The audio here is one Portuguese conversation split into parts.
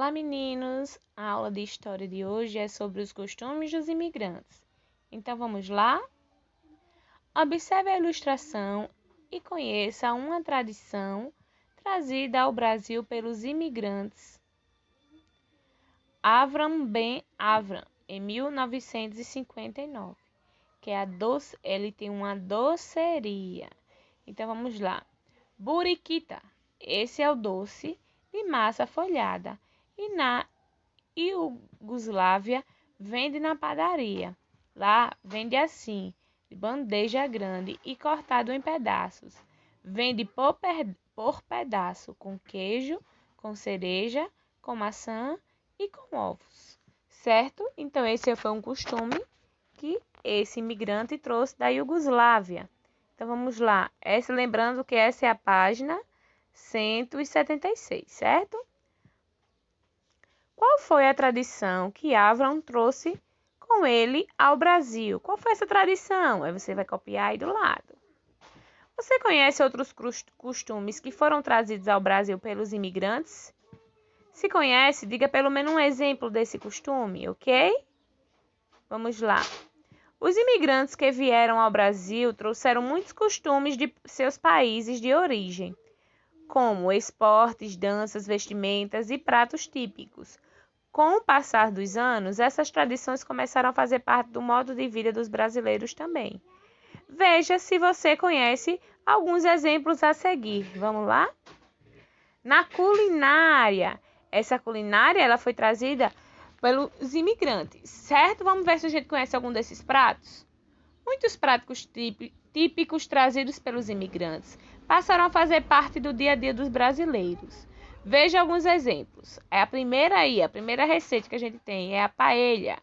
Olá, meninos! A aula de história de hoje é sobre os costumes dos imigrantes. Então, vamos lá? Observe a ilustração e conheça uma tradição trazida ao Brasil pelos imigrantes. Avram Ben Avram, em 1959, ele tem uma doceria. Então, vamos lá. Buriquita, esse é o doce de massa folhada. E na Iugoslávia vende na padaria. Lá vende assim, de bandeja grande e cortado em pedaços. Vende por pedaço, com queijo, com cereja, com maçã e com ovos. Certo? Então, esse foi um costume que esse imigrante trouxe da Iugoslávia. Então, vamos lá. Lembrando que essa é a página 176, certo? Qual foi a tradição que Avram trouxe com ele ao Brasil? Qual foi essa tradição? Aí você vai copiar aí do lado. Você conhece outros costumes que foram trazidos ao Brasil pelos imigrantes? Se conhece, diga pelo menos um exemplo desse costume, ok? Vamos lá. Os imigrantes que vieram ao Brasil trouxeram muitos costumes de seus países de origem, como esportes, danças, vestimentas e pratos típicos. Com o passar dos anos, essas tradições começaram a fazer parte do modo de vida dos brasileiros também. Veja se você conhece alguns exemplos a seguir. Vamos lá? Na culinária. Essa culinária ela foi trazida pelos imigrantes, certo? Vamos ver se a gente conhece algum desses pratos. Muitos pratos típicos trazidos pelos imigrantes passaram a fazer parte do dia a dia dos brasileiros. Veja alguns exemplos. A primeira receita que a gente tem é a paella.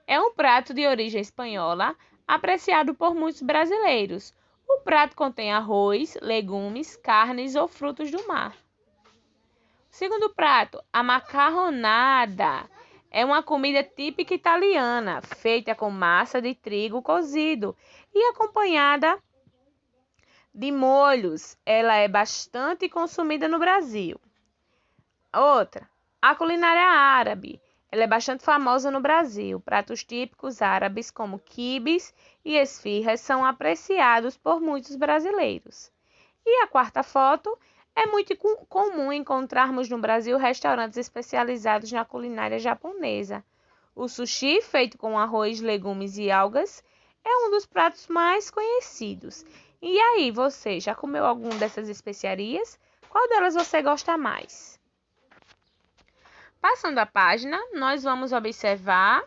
É um prato de origem espanhola, apreciado por muitos brasileiros. O prato contém arroz, legumes, carnes ou frutos do mar. Segundo prato, a macarronada. É uma comida típica italiana, feita com massa de trigo cozido e acompanhada de molhos. Ela é bastante consumida no Brasil. Outra, a culinária árabe. Ela é bastante famosa no Brasil. Pratos típicos árabes como quibes e esfirras são apreciados por muitos brasileiros. E a quarta foto, é muito comum encontrarmos no Brasil restaurantes especializados na culinária japonesa. O sushi, feito com arroz, legumes e algas, é um dos pratos mais conhecidos. E aí, você já comeu alguma dessas especiarias? Qual delas você gosta mais? Passando a página, nós vamos observar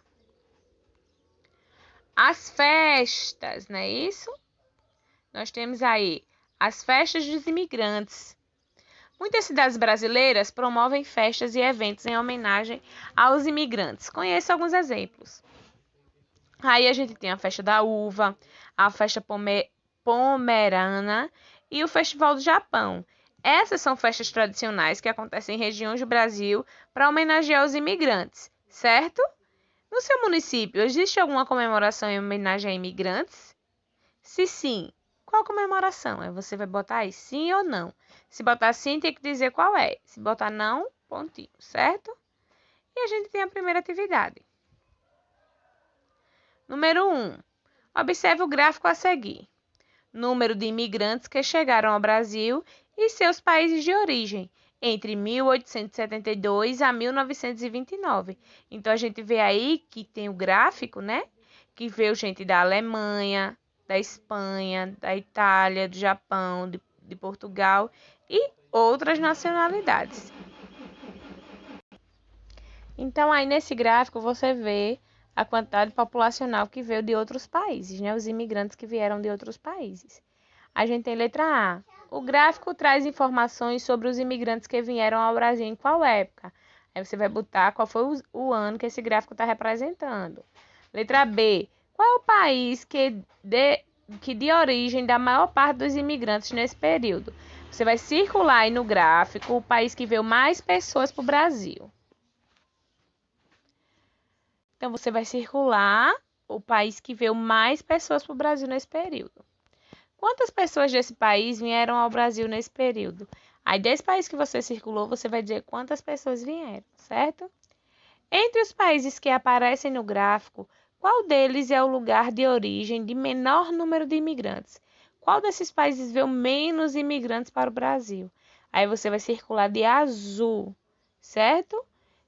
as festas, não é isso? Nós temos aí as festas dos imigrantes. Muitas cidades brasileiras promovem festas e eventos em homenagem aos imigrantes. Conheço alguns exemplos. Aí a gente tem a festa da uva, a festa pomerana e o Festival do Japão. Essas são festas tradicionais que acontecem em regiões do Brasil para homenagear os imigrantes, certo? No seu município, existe alguma comemoração em homenagem a imigrantes? Se sim, qual comemoração? Aí você vai botar aí sim ou não. Se botar sim, tem que dizer qual é. Se botar não, pontinho, certo? E a gente tem a primeira atividade. Número 1. Observe o gráfico a seguir. Número de imigrantes que chegaram ao Brasil e seus países de origem entre 1872 a 1929. Então, a gente vê aí que tem o gráfico, né? Que veio gente da Alemanha, da Espanha, da Itália, do Japão, de Portugal e outras nacionalidades. Então, aí nesse gráfico você vê a quantidade populacional que veio de outros países, né? Os imigrantes que vieram de outros países. A gente tem letra A. O gráfico traz informações sobre os imigrantes que vieram ao Brasil em qual época. Aí você vai botar qual foi o ano que esse gráfico está representando. Letra B. Qual é o país que de origem da maior parte dos imigrantes nesse período? Você vai circular aí no gráfico o país que veio mais pessoas para o Brasil. Então, você vai circular o país que veio mais pessoas para o Brasil nesse período. Quantas pessoas desse país vieram ao Brasil nesse período? Aí, desse país que você circulou, você vai dizer quantas pessoas vieram, certo? Entre os países que aparecem no gráfico, qual deles é o lugar de origem de menor número de imigrantes? Qual desses países veio menos imigrantes para o Brasil? Aí você vai circular de azul, certo?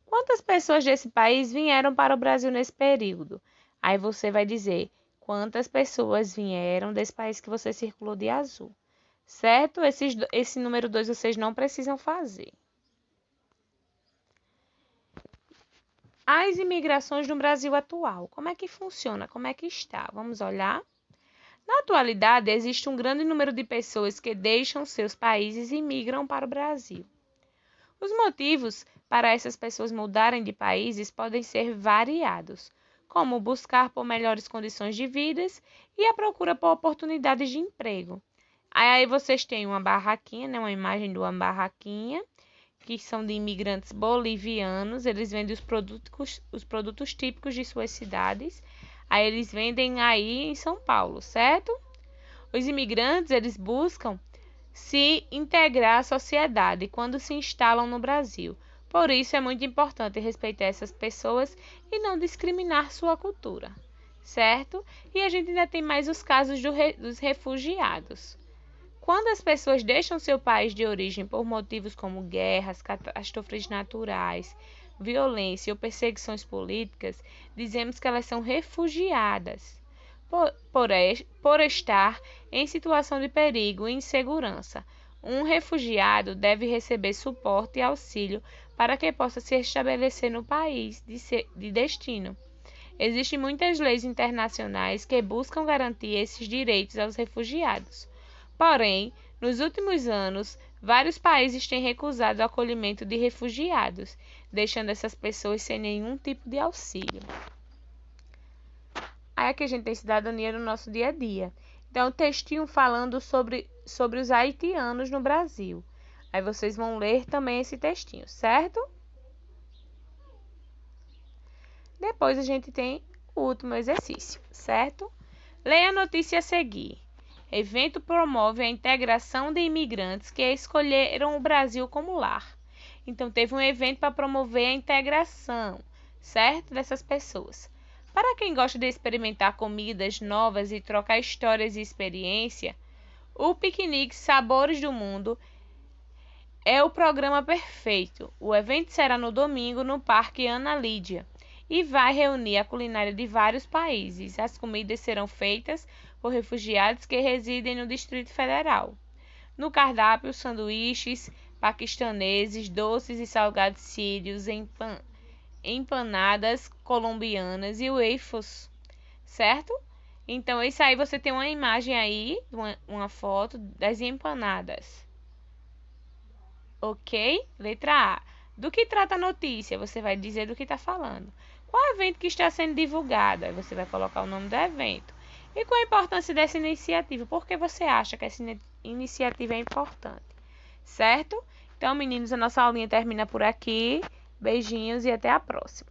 Quantas pessoas desse país vieram para o Brasil nesse período? Aí você vai dizer quantas pessoas vieram desse país que você circulou de azul, certo? Esse número 2 vocês não precisam fazer. As imigrações no Brasil atual, como é que funciona? Como é que está? Vamos olhar? Na atualidade, existe um grande número de pessoas que deixam seus países e migram para o Brasil. Os motivos para essas pessoas mudarem de países podem ser variados, como buscar por melhores condições de vida e a procura por oportunidades de emprego. Aí vocês têm uma barraquinha, né, uma imagem de uma barraquinha, que são de imigrantes bolivianos. Eles vendem os produtos típicos de suas cidades. Aí eles vendem aí em São Paulo, certo? Os imigrantes, eles buscam se integrar à sociedade quando se instalam no Brasil. Por isso é muito importante respeitar essas pessoas e não discriminar sua cultura, certo? E a gente ainda tem mais os casos dos refugiados. Quando as pessoas deixam seu país de origem por motivos como guerras, catástrofes naturais, violência ou perseguições políticas, dizemos que elas são refugiadas, por estar em situação de perigo e insegurança. Um refugiado deve receber suporte e auxílio para que possa se estabelecer no país de destino. Existem muitas leis internacionais que buscam garantir esses direitos aos refugiados. Porém, nos últimos anos, vários países têm recusado o acolhimento de refugiados, deixando essas pessoas sem nenhum tipo de auxílio. Aí aqui a gente tem cidadania no nosso dia a dia. Então, um textinho falando sobre os haitianos no Brasil. Aí vocês vão ler também esse textinho, certo? Depois a gente tem o último exercício, certo? Leia a notícia a seguir. Evento promove a integração de imigrantes que escolheram o Brasil como lar. Então, teve um evento para promover a integração, certo? Dessas pessoas. Para quem gosta de experimentar comidas novas e trocar histórias e experiência, o Piquenique Sabores do Mundo é o programa perfeito. O evento será no domingo no Parque Ana Lídia e vai reunir a culinária de vários países. As comidas serão feitas por refugiados que residem no Distrito Federal. No cardápio, sanduíches paquistaneses, doces e salgados sírios, empanadas colombianas e waffles, certo? Então, isso aí você tem uma imagem aí, uma foto das empanadas. Ok? Letra A. Do que trata a notícia? Você vai dizer do que está falando. Qual é o evento que está sendo divulgado? Aí você vai colocar o nome do evento. E qual a importância dessa iniciativa? Por que você acha que essa iniciativa é importante? Certo? Então, meninos, a nossa aulinha termina por aqui. Beijinhos e até a próxima.